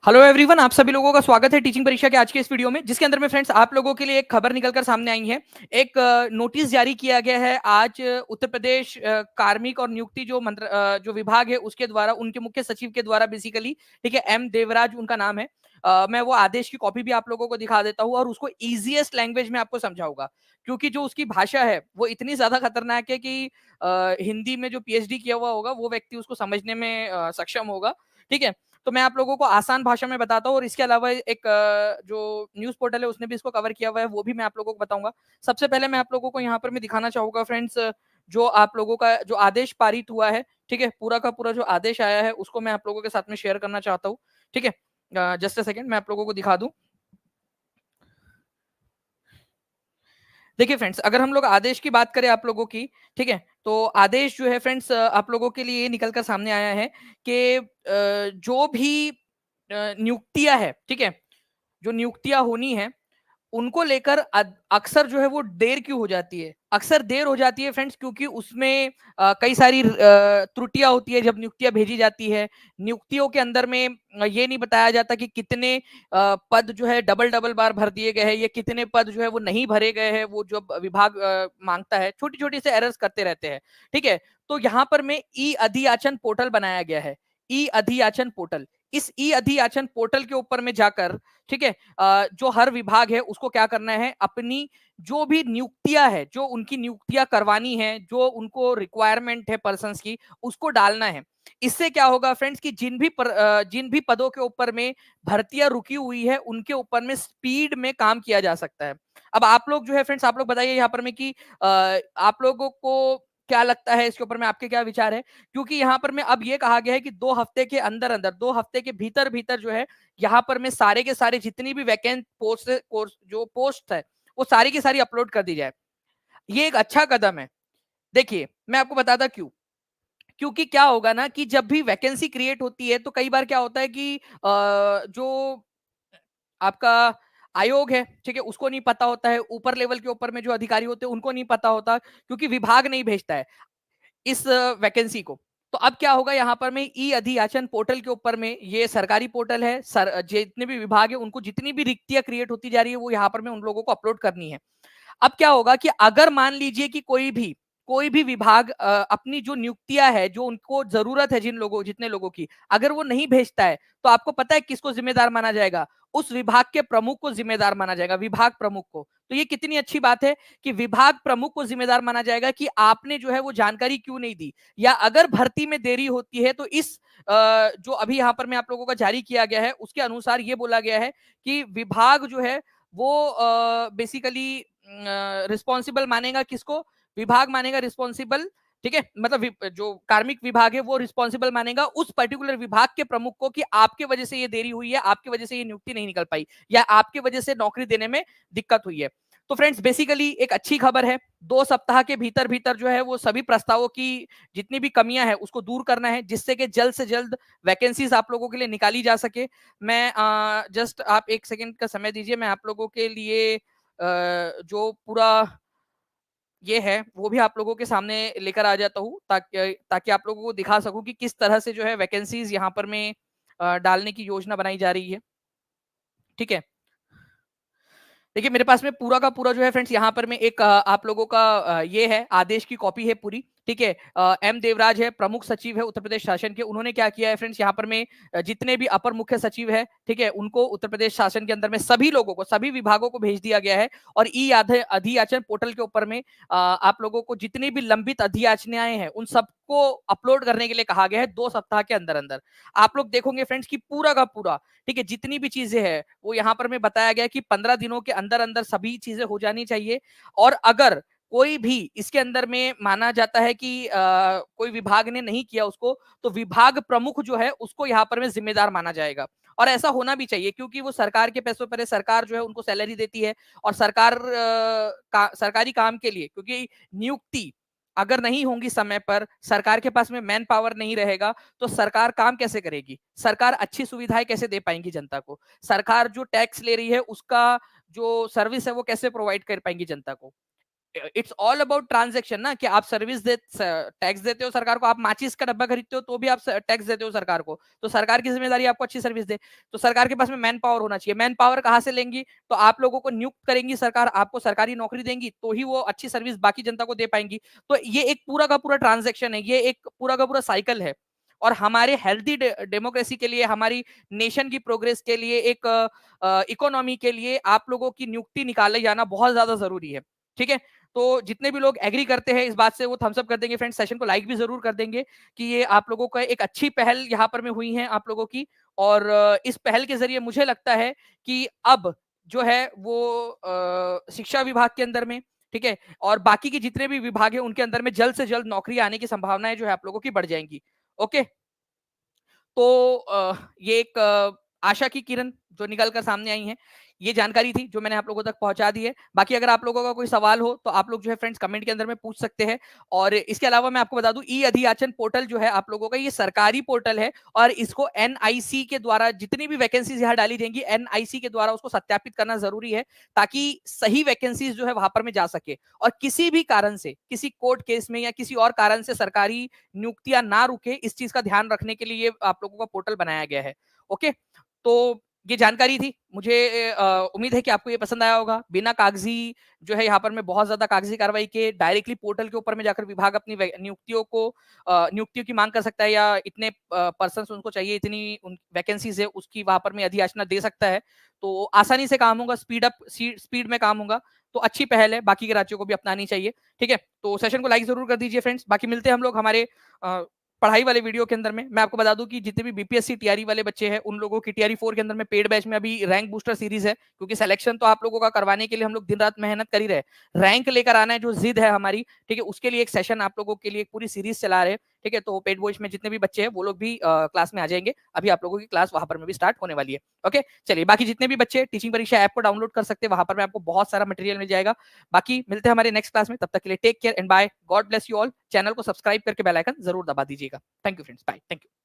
Hello everyone, आप सभी लोगों का स्वागत है टीचिंग परीक्षा के आज के इस वीडियो में, जिसके अंदर में फ्रेंड्स आप लोगों के लिए एक खबर निकलकर सामने आई है। एक नोटिस जारी किया गया है आज उत्तर प्रदेश कार्मिक और नियुक्ति जो विभाग है उसके द्वारा, उनके मुख्य सचिव के द्वारा बेसिकली, ठीक है, एम देवराज उनका नाम है। मैं वो आदेश की कॉपी भी आप लोगों को दिखा देता हूँ और उसको ईजिएस्ट लैंग्वेज में आपको समझाऊंगा, क्योंकि जो उसकी भाषा है वो इतनी ज्यादा खतरनाक है कि हिंदी में जो पीएचडी किया हुआ होगा वो व्यक्ति उसको समझने में सक्षम होगा। ठीक है, तो मैं आप लोगों को आसान भाषा में बताता हूँ और इसके अलावा एक जो न्यूज़ पोर्टल है उसने भी इसको कवर किया हुआ है, वो भी मैं आप लोगों को बताऊंगा। सबसे पहले मैं आप लोगों को यहाँ पर मैं दिखाना चाहूंगा फ्रेंड्स, जो आप लोगों का जो आदेश पारित हुआ है, ठीक है, पूरा का पूरा जो आदेश आया है उसको मैं आप लोगों के साथ में शेयर करना चाहता हूँ। ठीक है, जस्ट अ सेकेंड, मैं आप लोगों को दिखा दूं। देखिए फ्रेंड्स, अगर हम लोग आदेश की बात करें आप लोगों की, ठीक है, तो आदेश जो है फ्रेंड्स आप लोगों के लिए ये निकल कर सामने आया है कि जो भी नियुक्तियां है, ठीक है, जो नियुक्तियां होनी है उनको लेकर अक्सर जो है वो देर क्यों हो जाती है। अक्सर देर हो जाती है फ्रेंड्स क्योंकि उसमें कई सारी त्रुटियां होती है जब नियुक्तियां भेजी जाती है। नियुक्तियों के अंदर में ये नहीं बताया जाता कि कितने पद जो है डबल डबल बार भर दिए गए हैं, ये कितने पद जो है वो नहीं भरे गए हैं, वो जो विभाग मांगता है, छोटी छोटी से एरर्स करते रहते हैं। ठीक है, तो यहाँ पर में ई अधियाचन पोर्टल बनाया गया है। ई अधियाचन पोर्टल, इस ई अधियाचन पोर्टल के ऊपर में जाकर, ठीक है, जो हर विभाग है उसको क्या करना है, अपनी जो भी नियुक्तियां है, जो उनकी नियुक्तियां करवानी है, जो उनको रिक्वायरमेंट है पर्सन्स की, उसको डालना है। इससे क्या होगा फ्रेंड्स कि जिन भी पदों के ऊपर में भर्तियां रुकी हुई है उनके ऊपर में स्पीड में काम किया जा सकता है। अब आप लोग जो है फ्रेंड्स, आप लोग बताइए यहाँ पर में कि आप लोगों को क्या लगता है इसके ऊपर में, आपके क्या विचार है। क्योंकि यहाँ पर में अब ये कहा गया है कि 2 हफ्ते के अंदर अंदर, 2 हफ्ते के भीतर भीतर जो है यहाँ पर में सारे के सारे जितनी भी वैकेंट पोस्ट कोर्स जो पोस्ट है वो सारी की सारी अपलोड कर दी जाए। ये एक अच्छा कदम है। देखिए मैं आपको बताता क्यों। क्योंकि क्या होगा ना कि जब भी वैकेंसी क्रिएट होती है तो कई बार क्या होता है कि जो आपका आयोग है, ठीक है, उसको नहीं पता होता है, ऊपर लेवल के ऊपर में जो अधिकारी होते हैं उनको नहीं पता होता, क्योंकि विभाग नहीं भेजता है इस वैकेंसी को। तो अब क्या होगा, यहाँ पर मैं ई अधियाचन पोर्टल के ऊपर में, ये सरकारी पोर्टल है, जितने भी विभाग है उनको जितनी भी रिक्तियां क्रिएट होती जा रही है वो यहाँ पर मैं उन लोगों को अपलोड करनी है। अब क्या होगा कि अगर मान लीजिए कि कोई भी विभाग अपनी जो नियुक्तियां है, जो उनको जरूरत है, जितने लोगों की, अगर वो नहीं भेजता है तो आपको पता है किसको जिम्मेदार माना जाएगा। उस विभाग के प्रमुख को जिम्मेदार माना जाएगा, विभाग प्रमुख को। तो ये कितनी अच्छी बात है कि विभाग प्रमुख को जिम्मेदार माना जाएगा कि आपने जो है वो जानकारी क्यों नहीं दी, या अगर भर्ती में देरी होती है तो इस जो अभी यहाँ पर मैं आप लोगों का जारी किया गया है उसके अनुसार ये बोला गया है कि विभाग जो है वो बेसिकली रिस्पॉन्सिबल मानेगा किसको, विभाग मानेगा रिस्पॉन्सिबल। ठीक है, मतलब जो कार्मिक विभाग है वो रिस्पॉन्सिबल मानेगा उस पर्टिकुलर विभाग के प्रमुख को कि आपके वजह से ये देरी हुई है, आपकी वजह से ये नियुक्ति नहीं निकल पाई, या आपकी वजह से नौकरी देने में दिक्कत हुई है। तो फ्रेंड्स बेसिकली एक अच्छी खबर है। 2 सप्ताह के भीतर भीतर जो है वो सभी प्रस्तावों की जितनी भी कमियां हैं उसको दूर करना है, जिससे कि जल्द से जल्द वैकेंसीज आप लोगों के लिए निकाली जा सके। मैं जस्ट आप 1 सेकंड का समय दीजिए, मैं आप लोगों के लिए जो पूरा ये है वो भी आप लोगों के सामने लेकर आ जाता हूँ, ताकि ताकि आप लोगों को दिखा सकूं कि किस तरह से जो है वैकेंसीज यहाँ पर में डालने की योजना बनाई जा रही है। ठीक है, देखिए मेरे पास में पूरा का पूरा जो है फ्रेंड्स यहाँ पर में एक आप लोगों का ये है, आदेश की कॉपी है पूरी। ठीक है, एम देवराज है, प्रमुख सचिव है उत्तर प्रदेश शासन के। उन्होंने क्या किया है फ्रेंड्स, यहाँ पर में जितने भी अपर मुख्य सचिव है, ठीक है, उनको उत्तर प्रदेश शासन के अंदर में सभी लोगों को, सभी विभागों को भेज दिया गया है। और ई अधियाचन पोर्टल के ऊपर में आप लोगों को जितनी भी लंबित अधियाचनाएं हैं उन सबको अपलोड करने के लिए कहा गया है 2 सप्ताह के अंदर अंदर। आप लोग देखोगे फ्रेंड्स कि पूरा का पूरा, ठीक है, जितनी भी चीजें हैं वो यहाँ पर में बताया गया कि 15 दिनों के अंदर अंदर सभी चीजें हो जानी चाहिए। और अगर कोई भी इसके अंदर में माना जाता है कि कोई विभाग ने नहीं किया उसको, तो विभाग प्रमुख जो है उसको यहाँ पर में जिम्मेदार माना जाएगा। और ऐसा होना भी चाहिए क्योंकि वो सरकार के पैसों पर है, सरकार जो है उनको सैलरी देती है। और सरकारी काम के लिए, क्योंकि नियुक्ति अगर नहीं होंगी समय पर, सरकार के पास में मैन पावर नहीं रहेगा, तो सरकार काम कैसे करेगी, सरकार अच्छी सुविधाएं कैसे दे पाएंगी जनता को, सरकार जो टैक्स ले रही है उसका जो सर्विस है वो कैसे प्रोवाइड कर पाएंगी जनता को। इट्स ऑल अबाउट ट्रांजेक्शन ना, कि आप सर्विस टैक्स देते हो सरकार को, आप माचिस का डब्बा खरीदते हो तो भी आप टैक्स देते हो सरकार को, तो सरकार की जिम्मेदारी आपको अच्छी सर्विस दे। तो सरकार के पास में मैन पावर होना चाहिए। मैन पावर कहां से लेंगी? तो आप लोगों को नियुक्त करेंगी सरकार, आपको सरकारी नौकरी देंगी, तो ही वो अच्छी सर्विस बाकी जनता को दे पाएंगी। तो ये एक पूरा का पूरा ट्रांजेक्शन है, ये एक पूरा का पूरा साइकिल है। और हमारे हेल्दी डेमोक्रेसी के लिए, हमारी नेशन की प्रोग्रेस के लिए, एक इकोनॉमी के लिए आप लोगों की नियुक्ति निकाले जाना बहुत ज्यादा जरूरी है। ठीक है, तो जितने भी लोग एग्री करते हैं इस बात से वो थम्स अप कर देंगे फ्रेंड्स, सेशन को लाइक भी जरूर कर देंगे कि ये आप लोगों का एक अच्छी पहल यहाँ पर में हुई है आप लोगों की। और इस पहल के जरिए मुझे लगता है कि अब जो है वो शिक्षा विभाग के अंदर में, ठीक है, और बाकी के जितने भी विभाग है उनके अंदर में जल्द से जल्द नौकरी आने की संभावनाएं जो है आप लोगों की बढ़ जाएंगी। ओके, तो ये एक आशा की किरण जो निकल कर सामने आई है, ये जानकारी थी जो मैंने आप लोगों तक पहुंचा दी है। बाकी अगर आप लोगों का कोई सवाल हो तो आप लोग जो है फ्रेंड्स कमेंट के अंदर में पूछ सकते हैं। और इसके अलावा मैं आपको बता दूं, ई अधियाचन पोर्टल जो है आप लोगों का, ये सरकारी पोर्टल है और इसको एनआईसी के द्वारा जितनी भी वैकेंसीज यहाँ डाली जाएंगी, एनआईसी के द्वारा उसको सत्यापित करना जरूरी है, ताकि सही वैकेंसीज जो है वहां पर में जा सके। और किसी भी कारण से, किसी कोर्ट केस में या किसी और कारण से सरकारी नियुक्तियां ना रुके, इस चीज का ध्यान रखने के लिए आप लोगों का पोर्टल बनाया गया है। ओके, तो ये जानकारी थी। मुझे उम्मीद है कि आपको ये पसंद आया होगा। बिना कागजी जो है यहाँ पर मैं बहुत ज्यादा कागजी कार्रवाई के डायरेक्टली पोर्टल के ऊपर में जाकर विभाग अपनी नियुक्तियों की मांग कर सकता है, या इतने पर्सन उनको चाहिए, इतनी वैकेंसीज है उसकी वहां पर में अधियाचना दे सकता है। तो आसानी से काम होगा, स्पीड में काम होगा। तो अच्छी पहल है, बाकी के राज्यों को भी अपनानी चाहिए। ठीक है, तो सेशन को लाइक जरूर कर दीजिए फ्रेंड्स। बाकी मिलते हैं हम लोग हमारे पढ़ाई वाले वीडियो के अंदर में। मैं आपको बता दूं कि जितने भी बीपीएससी टीआरई वाले बच्चे हैं उन लोगों की टीआरई 4 के अंदर में पेड बैच में अभी रैंक बूस्टर सीरीज है, क्योंकि सिलेक्शन तो आप लोगों का करवाने के लिए हम लोग दिन रात मेहनत कर ही रहे, रैंक लेकर आना है जो जिद है हमारी, ठीक है, उसके लिए एक सेशन आप लोगों के लिए एक पूरी सीरीज चला रहे हैं। ठीक है, तो पेड बैच में जितने भी बच्चे हैं वो लोग भी क्लास में आ जाएंगे। अभी आप लोगों की क्लास वहां पर में भी स्टार्ट होने वाली है। ओके, चलिए, बाकी जितने भी बच्चे टीचिंग परीक्षा ऐप को डाउनलोड कर सकते हैं, वहां पर में आपको बहुत सारा मटेरियल मिल जाएगा। बाकी मिलते हैं हमारे नेक्स्ट क्लास में, तब तक के लिए take care and bye, God bless you all. Channel को सब्सक्राइब करके बेल आइकन जरूर दबा दीजिएगा। Thank you friends, bye, thank you.